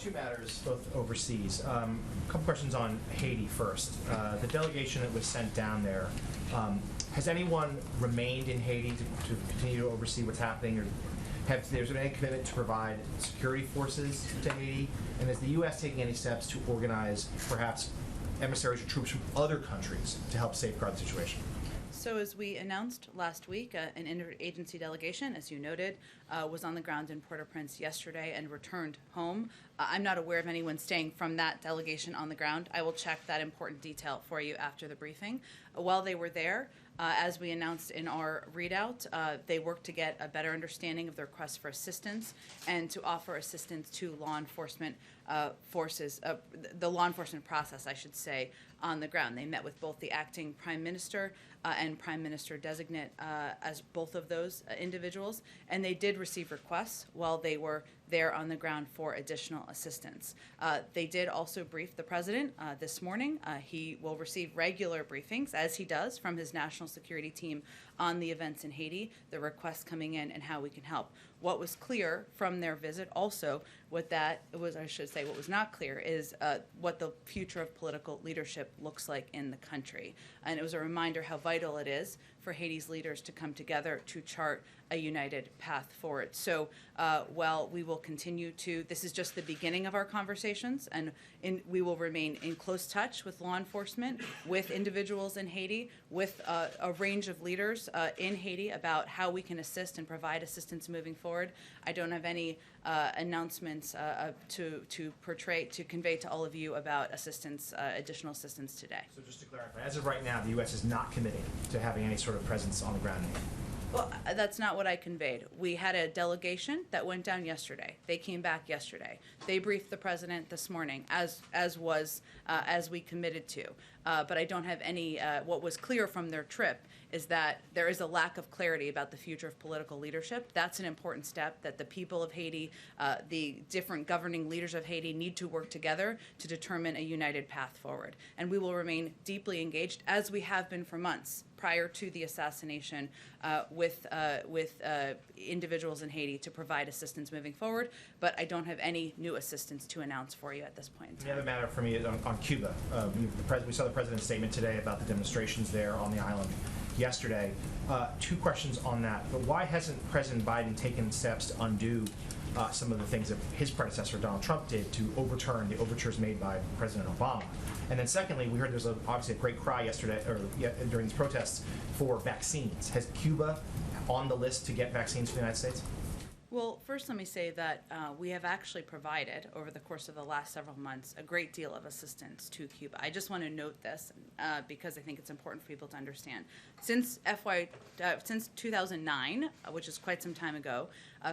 Two matters, both overseas. A couple questions on Haiti first. The delegation that was sent down there, has anyone remained in Haiti to continue to oversee what's happening, or has there been any commitment to provide security forces to Haiti? And is the U.S. taking any steps to organize perhaps emissaries or troops from other countries to help safeguard the situation? So as we announced last week, an interagency delegation, as you noted, was on the ground in Port-au-Prince yesterday and returned home. I'm not aware of anyone staying from that delegation on the ground. I will check that important detail for you after the briefing. While they were there, as we announced in our readout, they worked to get a better understanding of the requests for assistance and to offer assistance to law enforcement forces, the law enforcement process, I should say, on the ground. They met with both the acting prime minister and prime minister designate as both of those individuals, and they did receive requests while they were there on the ground for additional assistance. They did also brief the president this morning. He will receive regular briefings, as he does, from his national security team on the events in Haiti, the requests coming in, and how we can help. What was clear from their visit also, what was not clear is what the future of political leadership looks like in the country. And it was a reminder how vital it is for Haiti's leaders to come together to chart a united path forward. So while we will continue to, this is just the beginning of our conversations, and we will remain in close touch with law enforcement, with individuals in Haiti, with a range of leaders in Haiti about how we can assist and provide assistance moving forward. I don't have any announcements to convey to all of you about assistance, additional assistance today. So just to clarify, as of right now, the U.S. is not committing to having any sort of presence on the ground in Haiti. Well, that's not what I conveyed. We had a delegation that went down yesterday. They came back yesterday. They briefed the president this morning, as we committed to. But I don't have any. What was clear from their trip is that there is a lack of clarity about the future of political leadership. That's an important step that the people of Haiti, the different governing leaders of Haiti, need to work together to determine a united path forward. And we will remain deeply engaged, as we have been for months prior to the assassination, with individuals in Haiti to provide assistance moving forward. But I don't have any new assistance to announce for you at this point in time. The other matter for me is on Cuba. We saw the president's statement today about the demonstrations there on the island yesterday. Two questions on that. But why hasn't President Biden taken steps to undo some of the things that his predecessor, Donald Trump, did to overturn the overtures made by President Obama? And then secondly, we heard there's obviously a great cry yesterday, during these protests, for vaccines. Has Cuba on the list to get vaccines for the United States? Well, first let me say that we have actually provided, over the course of the last several months, a great deal of assistance to Cuba. I just want to note this because I think it's important for people to understand. Since 2009, which is quite some time ago,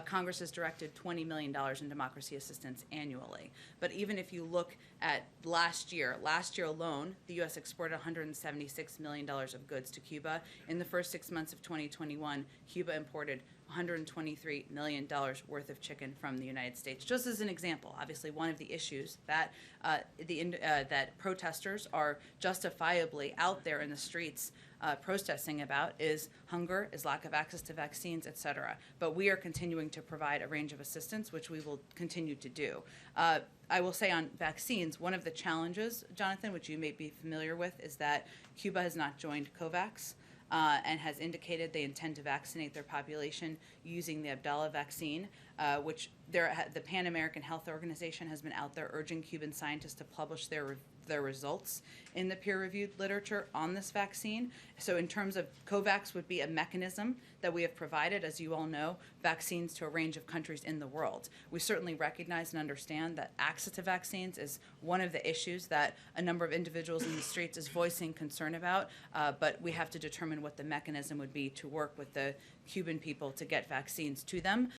Congress has directed $20 million in democracy assistance annually. But even if you look at last year alone, the U.S. exported $176 million of goods to Cuba. In the first 6 months of 2021, Cuba imported $123 million worth of chicken from the United States. Just as an example, obviously one of the issues that that protesters are justifiably out there in the streets protesting about is hunger, is lack of access to vaccines, et cetera. But we are continuing to provide a range of assistance, which we will continue to do. I will say on vaccines, one of the challenges, Jonathan, which you may be familiar with, is that Cuba has not joined COVAX. And has indicated they intend to vaccinate their population using the Abdala vaccine, which the Pan American Health Organization has been out there urging Cuban scientists to publish their results in the peer-reviewed literature on this vaccine. So in terms of COVAX would be a mechanism that we have provided, as you all know, vaccines to a range of countries in the world. We certainly recognize and understand that access to vaccines is one of the issues that a number of individuals in the streets is voicing concern about, but we have to determine what the mechanism would be to work with the Cuban people to get vaccines to them.